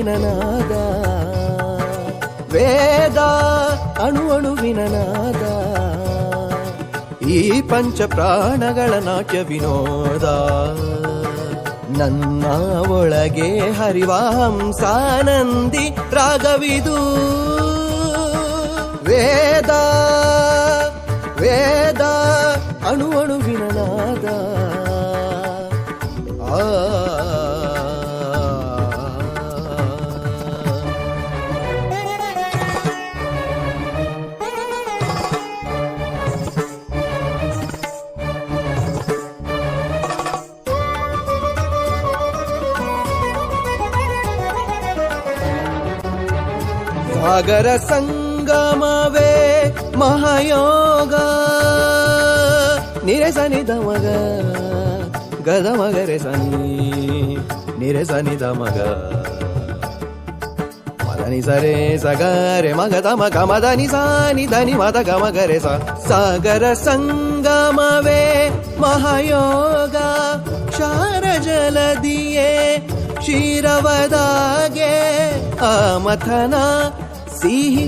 ಅಣುವಿನ ನಾದ, ವೇದ ಅಣು ಅಣುವಿನ ನಾದ, ಈ ಪಂಚ ಪ್ರಾಣಗಳ ನಾಟ್ಯ ವಿನೋದ. ನನ್ನ ಒಳಗೆ ಹರಿವ ಹಂಸಾನಂದಿ ರಾಗವಿದು. ವೇದ ವೇದ ಅಣು ಅಣುವಿನ ನಾದ. ಸಾಗರ ಸಂಗಮವೇ ಮಹಾಯೋಗ. ನಿರೆ ಸನಿ ದಮಗ ಗದ ಮಗರೆ ಸನಿ ನಿರೆ ಸನಿ ದಮಗ ಮದನಿ ಸರೆ ಸಗರೆ ಮಗ ತಮಗ ಮದನಿ ಸಾನಿ ಧನಿ ಮದ ಗಮಗರೆ ಸ. ಸಾಗರ ಸಂಗಮವೇ ಮಹಾಯೋಗ, ಕ್ಷಾರ ಜಲದಿಯೇ ಕ್ಷೀರವದಾಗೆ ಆ ಮಥನ ಸಿಹಿ